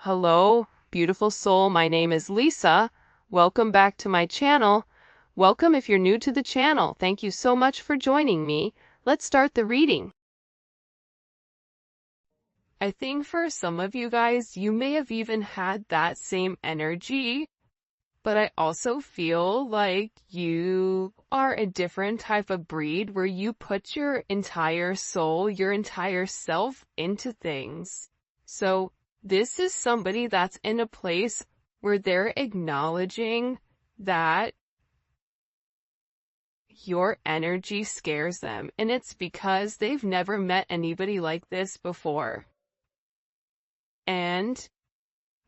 Hello, beautiful soul. My name is Lisa. Welcome back to my channel. Welcome if you're new to the channel. Thank you so much for joining me. Let's start the reading. I think for some of you guys, you may have even had that same energy, but I also feel like you are a different type of breed where you put your entire soul, your entire self into things. So this is somebody that's in a place where they're acknowledging that your energy scares them, and it's because they've never met anybody like this before. And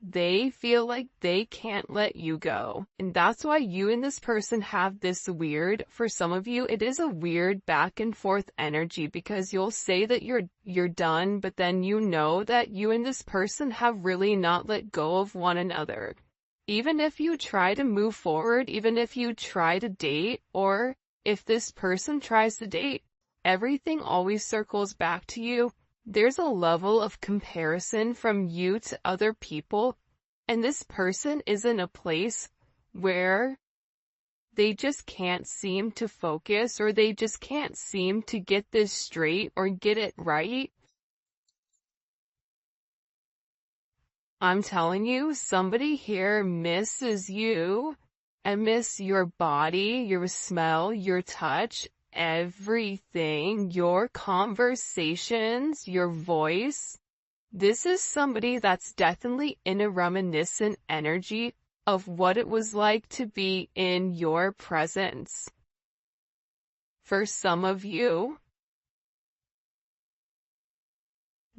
they feel like they can't let you go. And that's why you and this person have this weird, for some of you, it is a weird back and forth energy, because you'll say that you're done, but then you know that you and this person have really not let go of one another. Even if you try to move forward, even if you try to date, or if this person tries to date, everything always circles back to you. There's a level of comparison from you to other people, and this person is in a place where they just can't seem to focus, or they just can't seem to get this straight or get it right. I'm telling you, somebody here misses you and miss your body, your smell, your touch, everything, your conversations, your voice. This is somebody that's definitely in a reminiscent energy of what it was like to be in your presence. For some of you,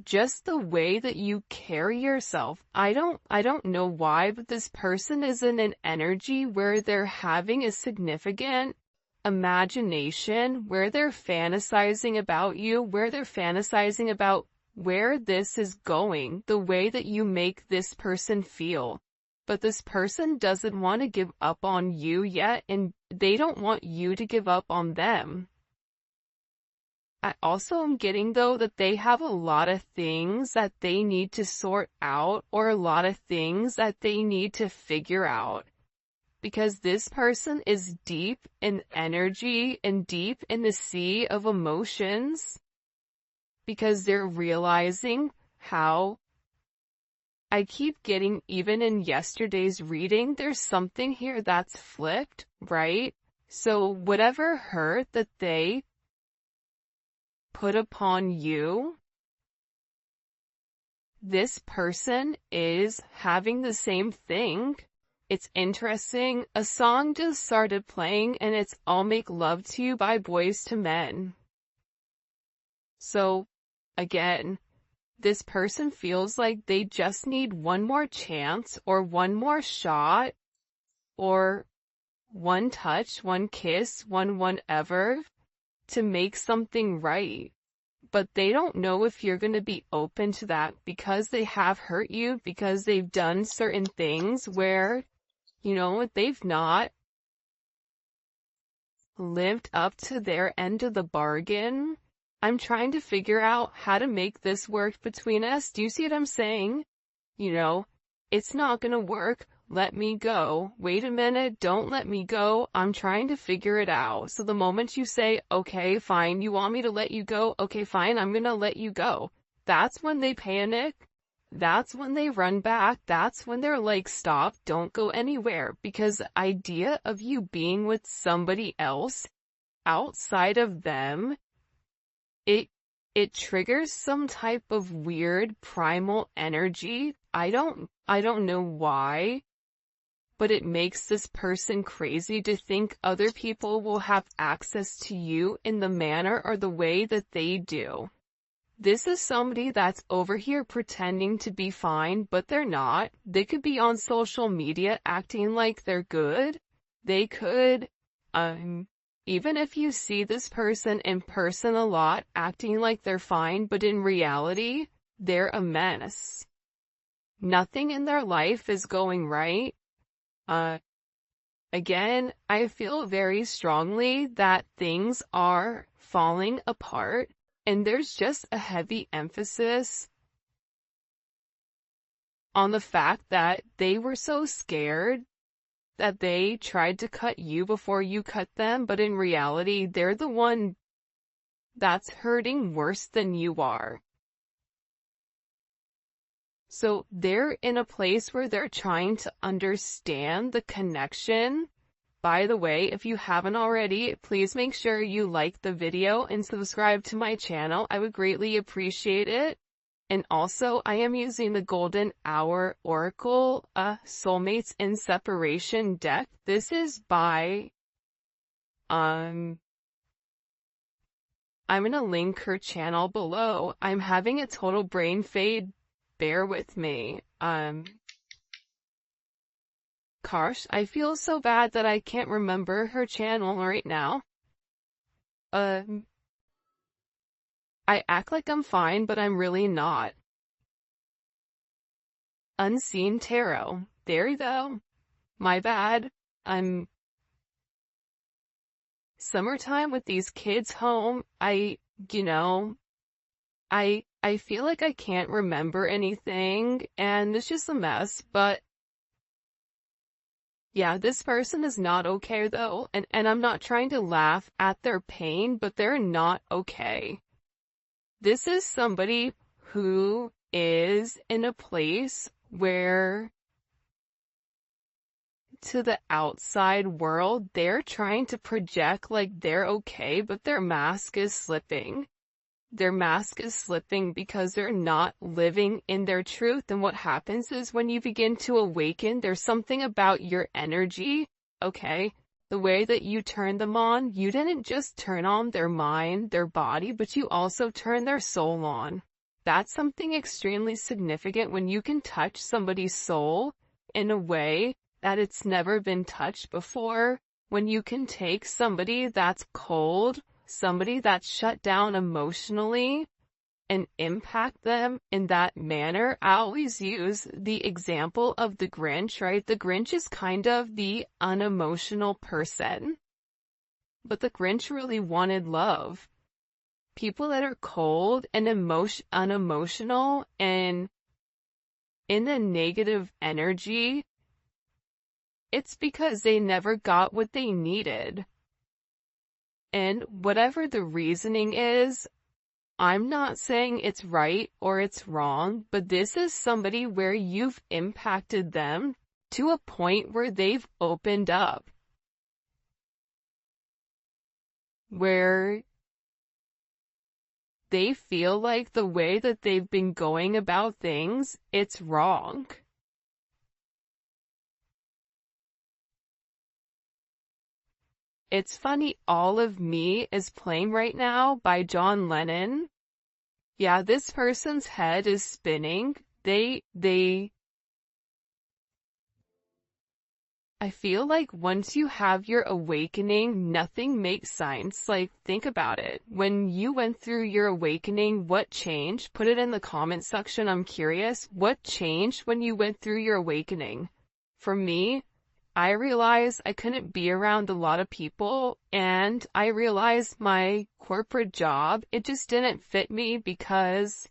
just the way that you carry yourself, I don't know why, but this person is in an energy where they're having a significant imagination, where they're fantasizing about you, where they're fantasizing about where this is going, the way that you make this person feel. But this person doesn't want to give up on you yet, and they don't want you to give up on them. I also am getting, though, that they have a lot of things that they need to sort out, or a lot of things that they need to figure out. Because this person is deep in energy and deep in the sea of emotions. Because they're realizing how, I keep getting, even in yesterday's reading, there's something here that's flipped, right? So whatever hurt that they put upon you, this person is having the same thing. It's interesting. A song just started playing, and it's "I'll Make Love to You" by Boys to Men. So, again, this person feels like they just need one more chance, or one more shot, or one touch, one kiss, one whatever, to make something right. But they don't know if you're going to be open to that, because they have hurt you, because they've done certain things where, they've not lived up to their end of the bargain. I'm trying to figure out how to make this work between us. Do you see what I'm saying? It's not gonna work. Let me go. Wait a minute. Don't let me go. I'm trying to figure it out. So the moment you say, okay, fine, you want me to let you go? Okay, fine, I'm gonna let you go. That's when they panic. That's when they run back. That's when they're like, stop, don't go anywhere. Because the idea of you being with somebody else outside of them, it triggers some type of weird primal energy. I don't know why, but it makes this person crazy to think other people will have access to you in the manner or the way that they do. This is somebody that's over here pretending to be fine, but they're not. They could be on social media acting like they're good. They could, even if you see this person in person a lot, acting like they're fine, but in reality, they're a mess. Nothing in their life is going right. Again, I feel very strongly that things are falling apart, and there's just a heavy emphasis on the fact that they were so scared that they tried to cut you before you cut them, but in reality, they're the one that's hurting worse than you are. So they're in a place where they're trying to understand the connection. By the way, if you haven't already, please make sure you like the video and subscribe to my channel. I would greatly appreciate it. And also, I am using the Golden Hour Oracle, Soulmates in Separation deck. This is by, I'm gonna link her channel below. I'm having a total brain fade. Bear with me. Gosh, I feel so bad that I can't remember her channel right now. I act like I'm fine, but I'm really not. Unseen Tarot. There you go. My bad. Summertime with these kids home, I feel like I can't remember anything, and it's just a mess, but yeah, this person is not okay though, and I'm not trying to laugh at their pain, but they're not okay. This is somebody who is in a place where, to the outside world, they're trying to project like they're okay, but their mask is slipping. Their mask is slipping because they're not living in their truth. And what happens is when you begin to awaken, there's something about your energy, okay? The way that you turn them on, you didn't just turn on their mind, their body, but you also turn their soul on. That's something extremely significant when you can touch somebody's soul in a way that it's never been touched before. When you can take somebody that's cold, somebody that's shut down emotionally, and impact them in that manner. I always use the example of the Grinch, right? The Grinch is kind of the unemotional person, but the Grinch really wanted love. People that are cold and unemotional and in a negative energy, it's because they never got what they needed. And whatever the reasoning is, I'm not saying it's right or it's wrong, but this is somebody where you've impacted them to a point where they've opened up. Where they feel like the way that they've been going about things, it's wrong. It's funny, All of Me is playing right now by John Lennon. Yeah, this person's head is spinning. I feel like once you have your awakening, nothing makes sense. Like, think about it. When you went through your awakening, what changed? Put it in the comment section. I'm curious. What changed when you went through your awakening? For me, I realized I couldn't be around a lot of people, and I realized my corporate job, it just didn't fit me because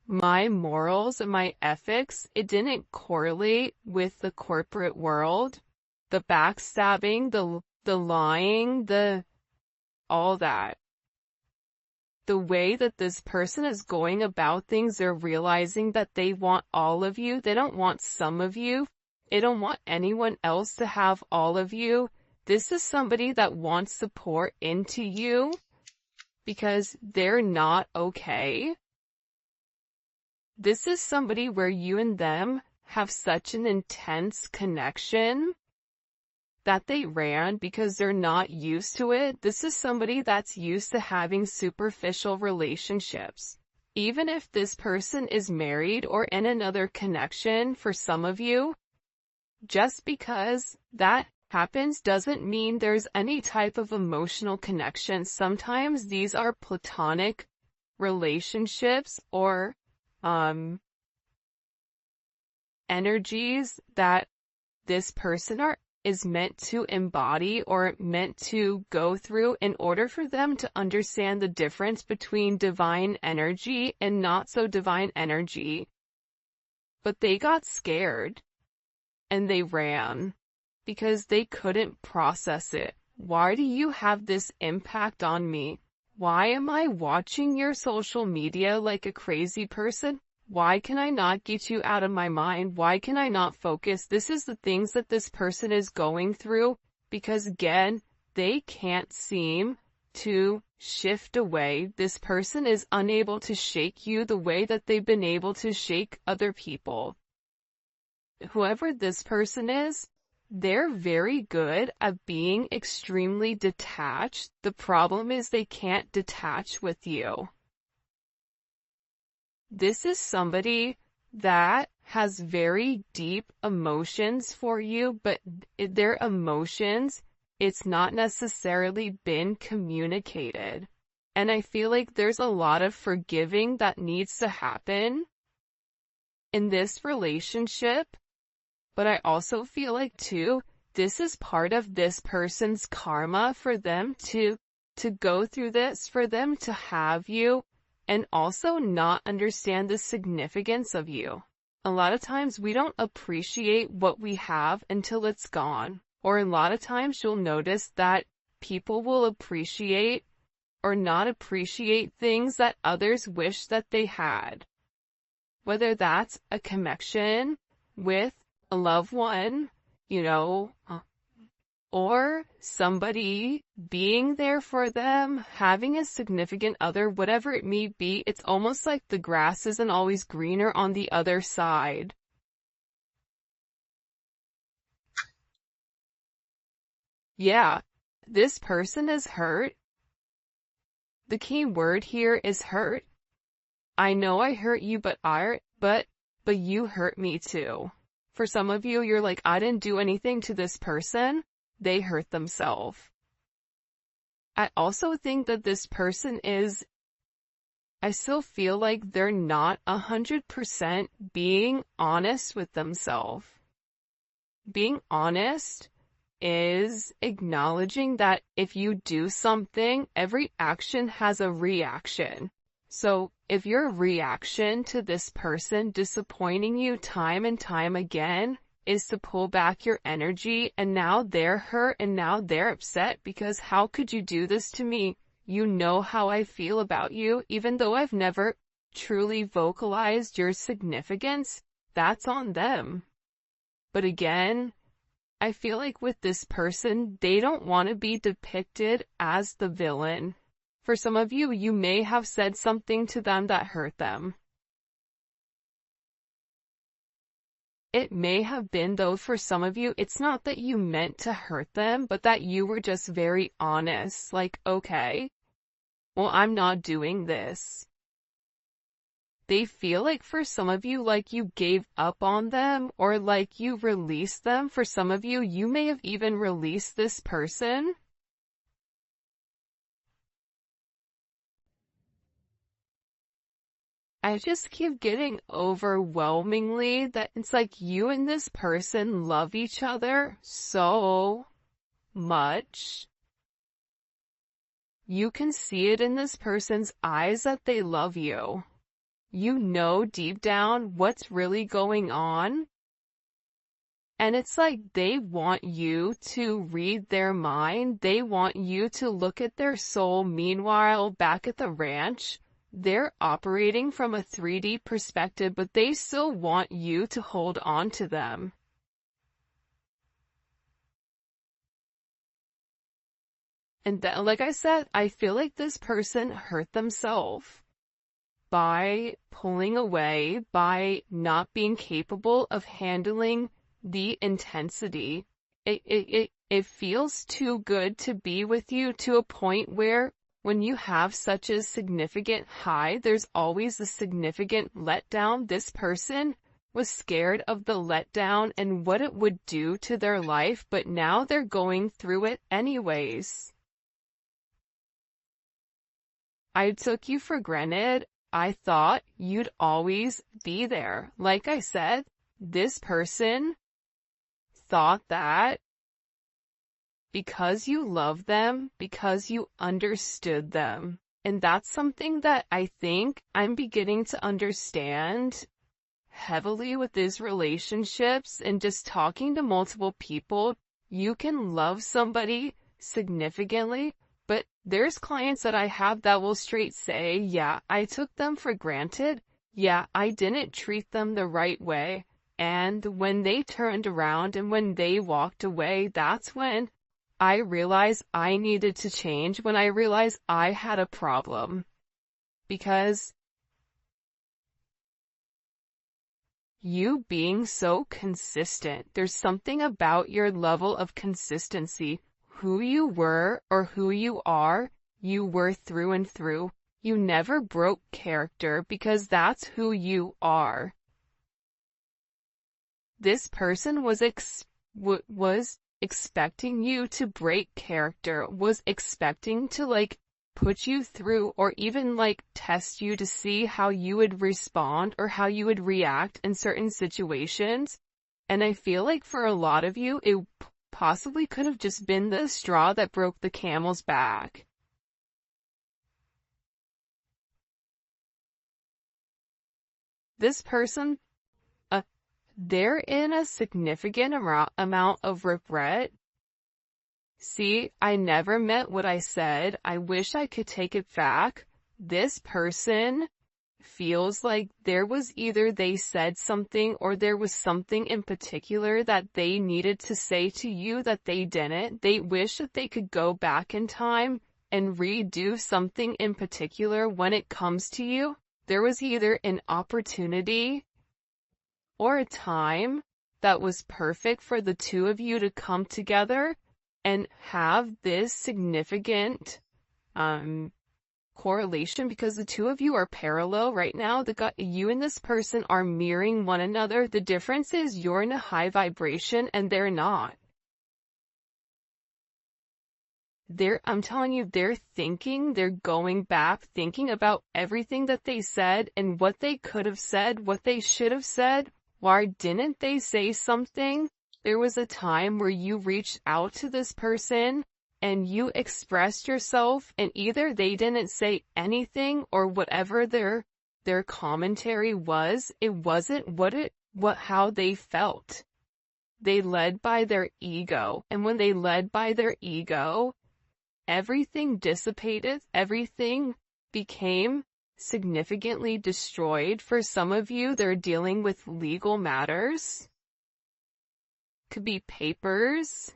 my morals and my ethics, it didn't correlate with the corporate world. The backstabbing, the lying, all that. The way that this person is going about things, they're realizing that they want all of you. They don't want some of you. They don't want anyone else to have all of you. This is somebody that wants to pour into you because they're not okay. This is somebody where you and them have such an intense connection that they ran because they're not used to it. This is somebody that's used to having superficial relationships. Even if this person is married or in another connection for some of you, just because that happens doesn't mean there's any type of emotional connection. Sometimes these are platonic relationships or energies that this person is meant to embody or meant to go through in order for them to understand the difference between divine energy and not so divine energy. but they got scared and they ran because they couldn't process it. Why do you have this impact on me? Why am I watching your social media like a crazy person? Why can I not get you out of my mind? Why can I not focus? This is the things that this person is going through because, again, they can't seem to shift away. This person is unable to shake you the way that they've been able to shake other people. Whoever this person is, they're very good at being extremely detached. The problem is they can't detach with you. This is somebody that has very deep emotions for you, but their emotions, it's not necessarily been communicated. And I feel like there's a lot of forgiving that needs to happen in this relationship. But I also feel like, too, this is part of this person's karma for them to go through this, for them to have you, and also not understand the significance of you. A lot of times we don't appreciate what we have until it's gone. Or a lot of times you'll notice that people will appreciate or not appreciate things that others wish that they had. Whether that's a connection with a loved one, or somebody being there for them, having a significant other, whatever it may be. It's almost like the grass isn't always greener on the other side. Yeah, this person is hurt. The key word here is hurt. I know I hurt you, but you hurt me too. For some of you, you're like, I didn't do anything to this person. They hurt themselves. I also think that this person I still feel like they're not 100% being honest with themselves. Being honest is acknowledging that if you do something, every action has a reaction. So if your reaction to this person disappointing you time and time again is to pull back your energy, and now they're hurt and now they're upset because how could you do this to me? You know how I feel about you, even though I've never truly vocalized your significance, that's on them. But again, I feel like with this person, they don't want to be depicted as the villain. For some of you, you may have said something to them that hurt them. It may have been, though, for some of you, it's not that you meant to hurt them, but that you were just very honest. Like, okay, well, I'm not doing this. They feel like for some of you, like you gave up on them or like you released them. For some of you, you may have even released this person. I just keep getting overwhelmingly that it's like you and this person love each other so much. You can see it in this person's eyes that they love you. You know deep down what's really going on. And it's like they want you to read their mind. They want you to look at their soul. Meanwhile, back at the ranch, they're operating from a 3D perspective, but they still want you to hold on to them. And that, like I said, I feel like this person hurt themselves by pulling away, by not being capable of handling the intensity. It feels too good to be with you, to a point where when you have such a significant high, there's always a significant letdown. This person was scared of the letdown and what it would do to their life, but now they're going through it anyways. I took you for granted. I thought you'd always be there. Like I said, this person thought that because you love them, because you understood them. And that's something that I think I'm beginning to understand heavily with these relationships and just talking to multiple people. You can love somebody significantly, but there's clients that I have that will straight say, yeah, I took them for granted. Yeah, I didn't treat them the right way. And when they turned around and when they walked away, that's when I realized I needed to change, when I realized I had a problem. Because you being so consistent, there's something about your level of consistency. Who you were or who you are, you were through and through. You never broke character because that's who you are. This person was expecting you to break character, was expecting to put you through or even test you to see how you would respond or how you would react in certain situations. And I feel like for a lot of you, it possibly could have just been the straw that broke the camel's back. This person, they're in a significant amount of regret. See, I never meant what I said. I wish I could take it back. This person feels like there was either they said something or there was something in particular that they needed to say to you that they didn't. They wish that they could go back in time and redo something in particular when it comes to you. There was either an opportunity or a time that was perfect for the two of you to come together and have this significant correlation, because the two of you are parallel right now. You and this person are mirroring one another. The difference is you're in a high vibration and they're not. I'm telling you, they're going back, thinking about everything that they said and what they could have said, what they should have said. Why didn't they say something? There was a time where you reached out to this person and you expressed yourself, and either they didn't say anything or whatever their commentary was, it wasn't how they felt. They led by their ego, and when they led by their ego, everything dissipated, everything became significantly destroyed. For some of you, they're dealing with legal matters. Could be papers.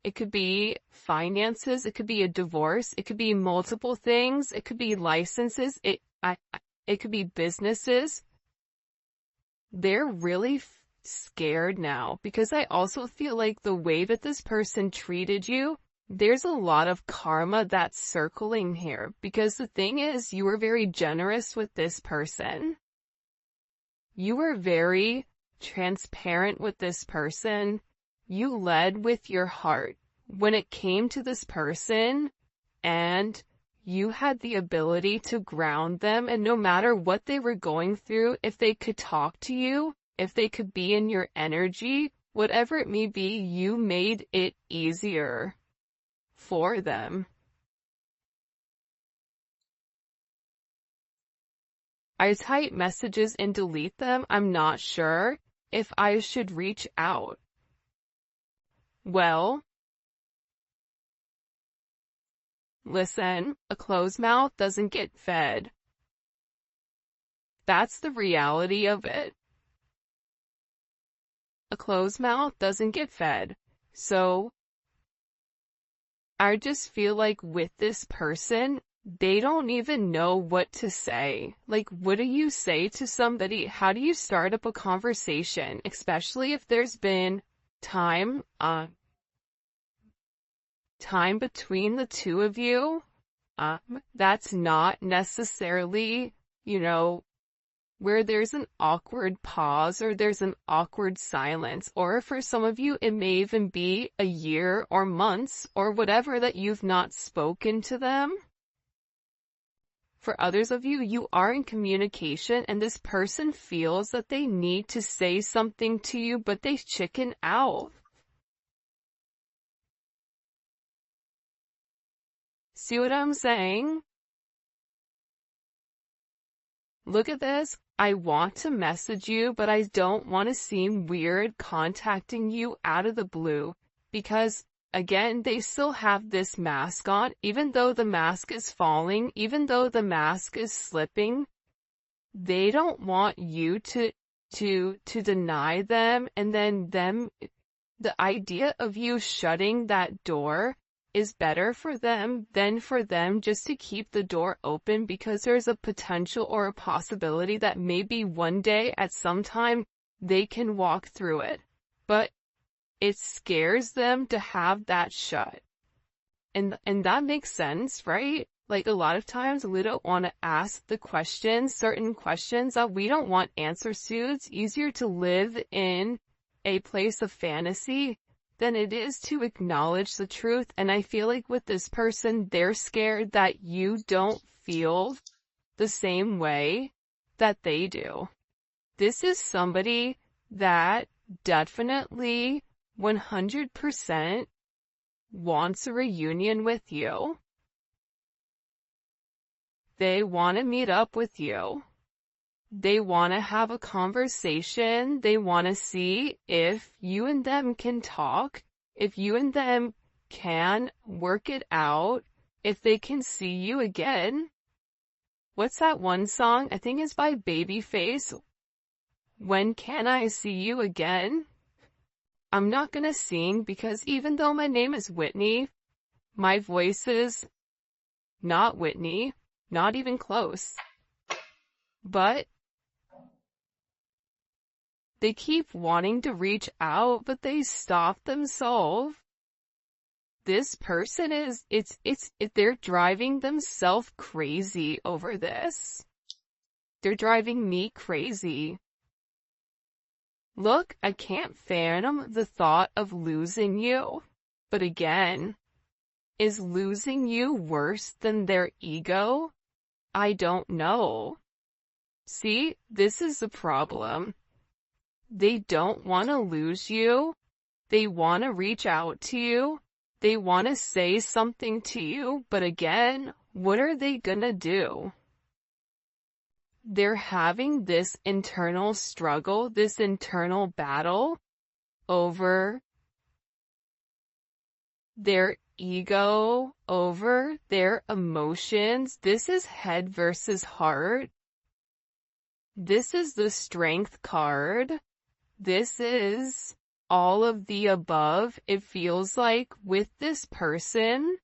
It could be finances. It could be a divorce. It could be multiple things. It could be licenses. It could be businesses. They're really scared now, because I also feel like the way that this person treated you, there's a lot of karma that's circling here, because the thing is, you were very generous with this person. You were very transparent with this person. You led with your heart when it came to this person, and you had the ability to ground them, and no matter what they were going through, if they could talk to you, if they could be in your energy, whatever it may be, you made it easier for them. I type messages and delete them. I'm not sure if I should reach out. Well, listen, a closed mouth doesn't get fed. That's the reality of it. A closed mouth doesn't get fed. So, I just feel like with this person, they don't even know what to say. Like, what do you say to somebody? How do you start up a conversation, especially if there's been time between the two of you? That's not necessarily, where there's an awkward pause or there's an awkward silence, or for some of you, it may even be a year or months or whatever that you've not spoken to them. For others of you, you are in communication and this person feels that they need to say something to you, but they chicken out. See what I'm saying? look at this. I want to message you, but I don't want to seem weird contacting you out of the blue because, again, they still have this mask on, even though the mask is falling, even though the mask is slipping. They don't want you to deny them, and then the idea of you shutting that door is better for them than for them just to keep the door open, because there's a potential or a possibility that maybe one day at some time they can walk through it. But it scares them to have that shut. And that makes sense, right? Like a lot of times we don't want to ask the questions, certain questions that we don't want answers to. It's easier to live in a place of fantasy than it is to acknowledge the truth. And I feel like with this person, they're scared that you don't feel the same way that they do. This is somebody that definitely 100% wants a reunion with you. They want to meet up with you. They want to have a conversation. They want to see if you and them can talk, if you and them can work it out, if they can see you again. What's that one song? I think it's by Babyface. When can I see you again? I'm not gonna sing because even though my name is Whitney, my voice is not Whitney, not even close. But they keep wanting to reach out, but they stop themselves. This person they're driving themselves crazy over this. They're driving me crazy. Look, I can't fathom the thought of losing you. But again, is losing you worse than their ego? I don't know. See, this is the problem. They don't want to lose you. They want to reach out to you. They want to say something to you. But again, what are they gonna do? They're having this internal struggle, this internal battle over their ego, over their emotions. This is head versus heart. This is the strength card. This is all of the above. It feels like with this person.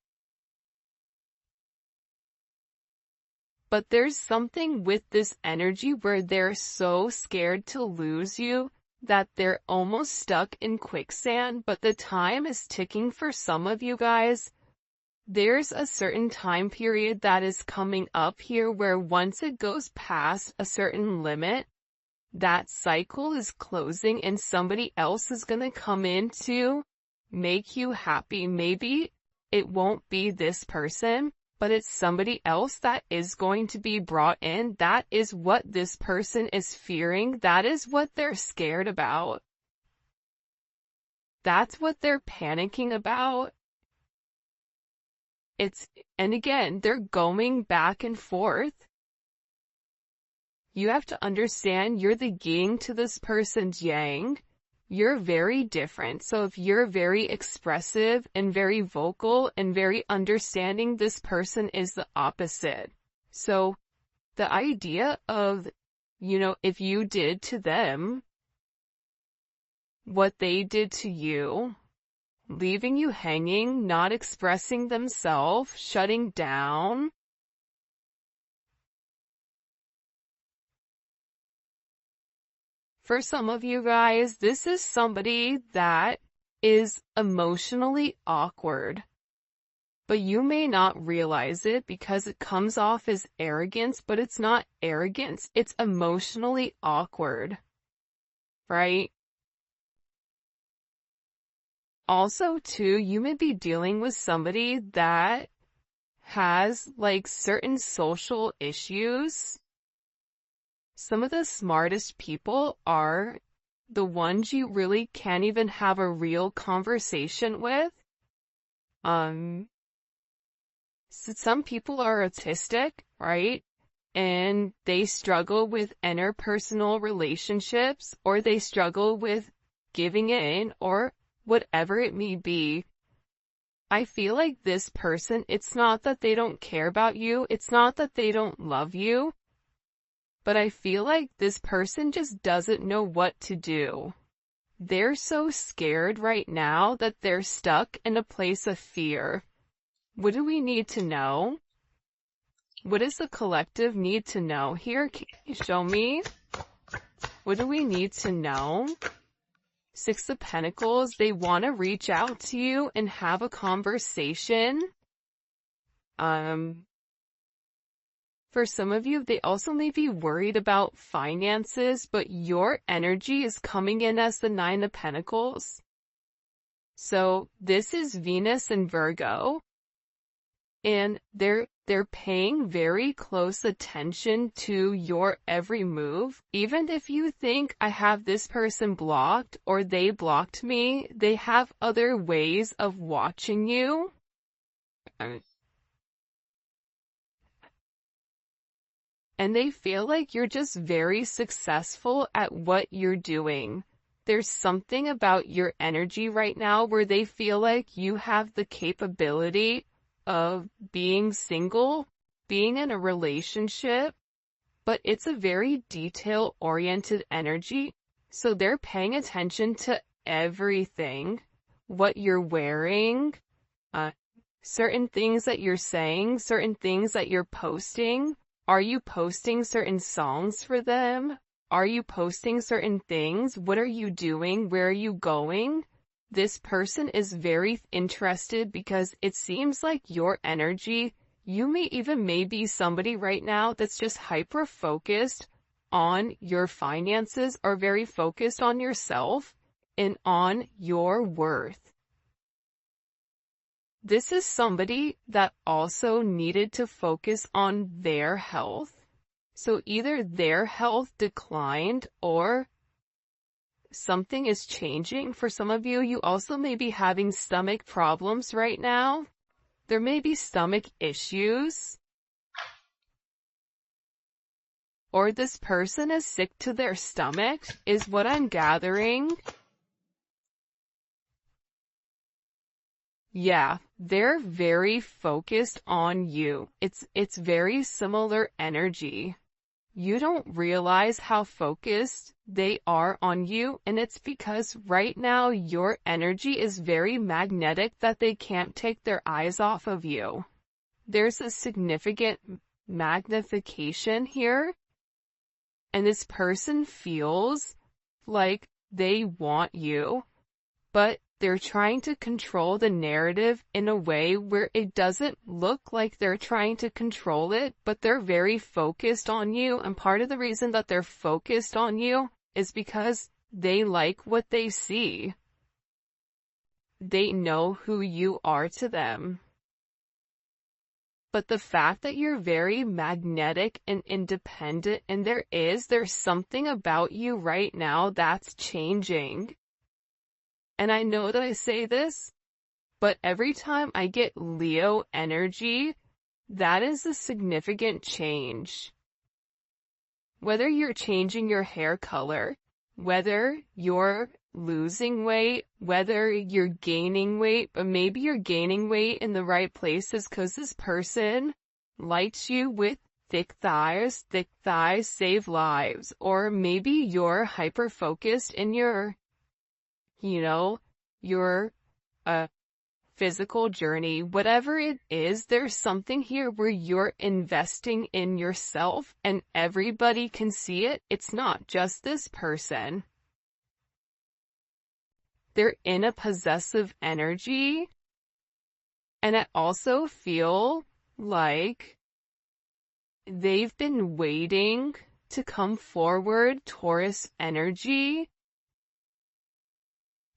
But there's something with this energy where they're so scared to lose you that they're almost stuck in quicksand, but the time is ticking for some of you guys. There's a certain time period that is coming up here where once it goes past a certain limit, that cycle is closing and somebody else is gonna come in to make you happy. Maybe it won't be this person, but it's somebody else that is going to be brought in. That is what this person is fearing. That is what they're scared about. That's what they're panicking about. And again, they're going back and forth. You have to understand you're the yin to this person's yang. You're very different. So if you're very expressive and very vocal and very understanding, this person is the opposite. So the idea of, if you did to them what they did to you, leaving you hanging, not expressing themselves, shutting down, for some of you guys, this is somebody that is emotionally awkward. But you may not realize it because it comes off as arrogance, but it's not arrogance. It's emotionally awkward. Right? Also, too, you may be dealing with somebody that has, certain social issues. Some of the smartest people are the ones you really can't even have a real conversation with. So some people are autistic, right? and they struggle with interpersonal relationships, or they struggle with giving in, or whatever it may be. I feel like this person, it's not that they don't care about you, it's not that they don't love you, but I feel like this person just doesn't know what to do. They're so scared right now that they're stuck in a place of fear. What do we need to know? What does the collective need to know? Here, can you show me? What do we need to know? Six of Pentacles, they want to reach out to you and have a conversation. For some of you, they also may be worried about finances, but your energy is coming in as the Nine of Pentacles. So this is Venus and Virgo, and they're paying very close attention to your every move. Even if you think I have this person blocked or they blocked me, they have other ways of watching you. And they feel like you're just very successful at what you're doing. There's something about your energy right now where they feel like you have the capability of being single, being in a relationship, but it's a very detail-oriented energy. So they're paying attention to everything, what you're wearing, certain things that you're saying, certain things that you're posting. Are you posting certain songs for them? Are you posting certain things? What are you doing? Where are you going? This person is very interested because it seems like your energy, you may even be somebody right now that's just hyper-focused on your finances or very focused on yourself and on your worth. This is somebody that also needed to focus on their health. So either their health declined or something is changing. For some of you, you also may be having stomach problems right now. There may be stomach issues. Or this person is sick to their stomach, is what I'm gathering. Yeah, they're very focused on you. It's very similar energy. You don't realize how focused they are on you, and it's because right now your energy is very magnetic that they can't take their eyes off of you. There's a significant magnification here, and this person feels like they want you, but they're trying to control the narrative in a way where it doesn't look like they're trying to control it, but they're very focused on you. And part of the reason that they're focused on you is because they like what they see. They know who you are to them. But the fact that you're very magnetic and independent, and there's something about you right now that's changing. And I know that I say this, but every time I get Leo energy, that is a significant change. Whether you're changing your hair color, whether you're losing weight, whether you're gaining weight, but maybe you're gaining weight in the right places because this person likes you with thick thighs save lives, or maybe you're hyper-focused in your your physical journey. Whatever it is, there's something here where you're investing in yourself and everybody can see it. It's not just this person. They're in a possessive energy, and I also feel like they've been waiting to come forward. Taurus energy.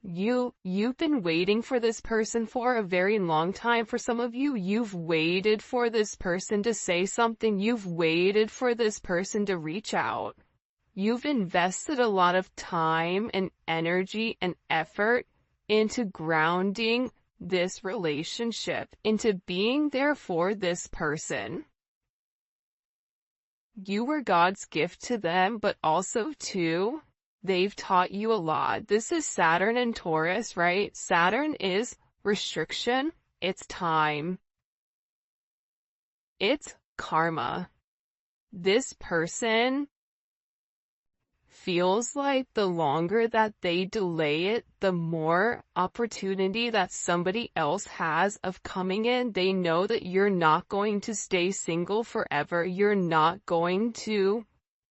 You've been waiting for this person for a very long time. For some of you, you've waited for this person to say something. You've waited for this person to reach out. You've invested a lot of time and energy and effort into grounding this relationship, into being there for this person. you were God's gift to them, but also too, they've taught you a lot. This is Saturn and Taurus, right? Saturn is restriction, it's time, it's karma. This person feels like the longer that they delay it, the more opportunity that somebody else has of coming in. They know that you're not going to stay single forever. You're not going to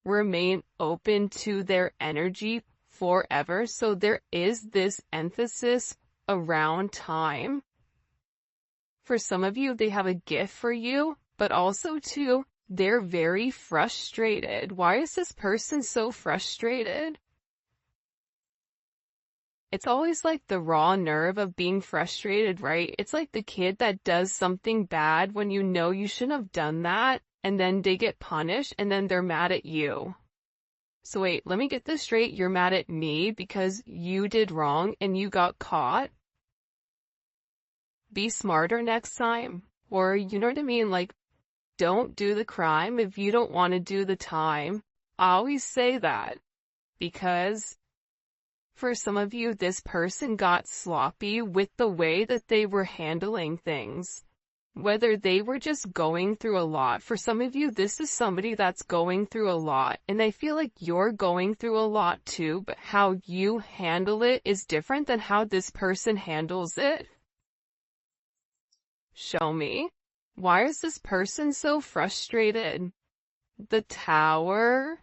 remain open to their energy forever. So there is this emphasis around time. For some of you, they have a gift for you, but also too, they're very frustrated. Why is this person so frustrated? It's always like the raw nerve of being frustrated, right? It's like the kid that does something bad when you know you shouldn't have done that, and then they get punished, and then they're mad at you. So wait, let me get this straight. You're mad at me because you did wrong and you got caught? Be smarter next time. Or, you know what I mean? Like, don't do the crime if you don't want to do the time. I always say that because for some of you, this person got sloppy with the way that they were handling things. Whether they were just going through a lot. For some of you, this is somebody that's going through a lot. And I feel like you're going through a lot too, but how you handle it is different than how this person handles it. Show me. Why is this person so frustrated? The Tower?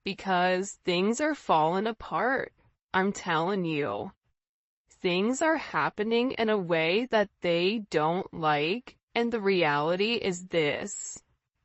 Because things are falling apart. I'm telling you. Things are happening in a way that they don't like, and the reality is this.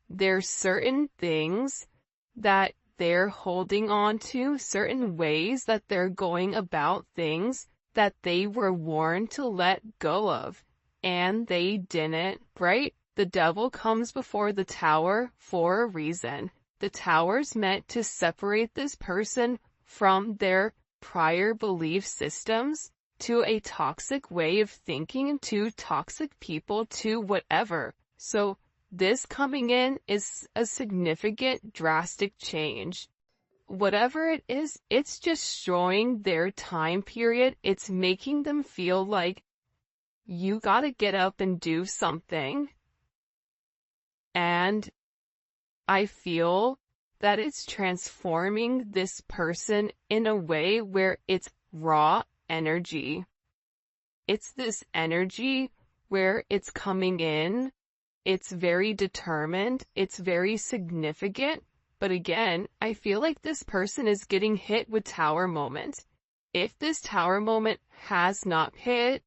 There's certain things that they're holding on to, certain ways that they're going about things that they were warned to let go of, and they didn't, right? The devil comes before the Tower for a reason. The Tower's meant to separate this person from their prior belief systems, to a toxic way of thinking, to toxic people, to whatever. So this coming in is a significant, drastic change. Whatever it is, it's destroying their time period. It's making them feel like you gotta get up and do something. And I feel that it's transforming this person in a way where it's raw energy. It's this energy where it's coming in, it's very determined, it's very significant, but again, I feel like this person is getting hit with Tower moment. If this Tower moment has not hit,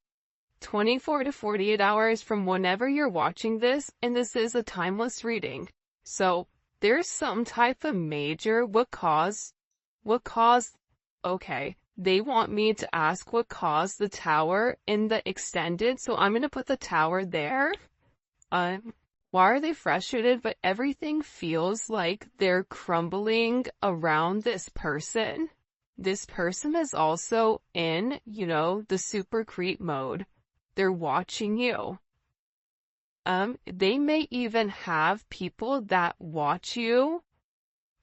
24 to 48 hours from whenever you're watching this, and this is a timeless reading. So, there's some type of major, what caused, okay. They want me to ask what caused the Tower in the extended, so I'm gonna put the Tower there. Why are they frustrated? But everything feels like they're crumbling around this person. This person is also in, the super creep mode. They're watching you. They may even have people that watch you,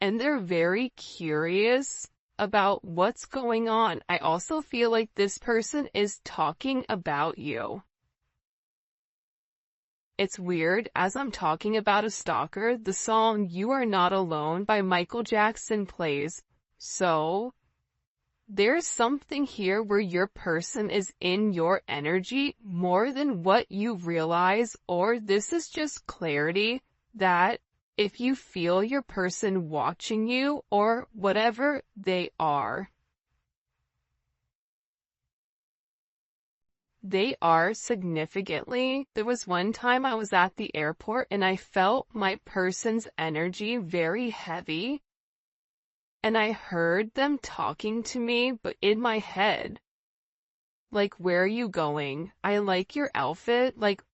and they're very curious about what's going on. I also feel like this person is talking about you. It's weird, as I'm talking about a stalker, the song You Are Not Alone by Michael Jackson plays. So, there's something here where your person is in your energy more than what you realize, or this is just clarity that if you feel your person watching you or whatever they are significantly. There was one time I was at the airport and I felt my person's energy very heavy. And I heard them talking to me, but in my head. Like, where are you going? I like your outfit. Like,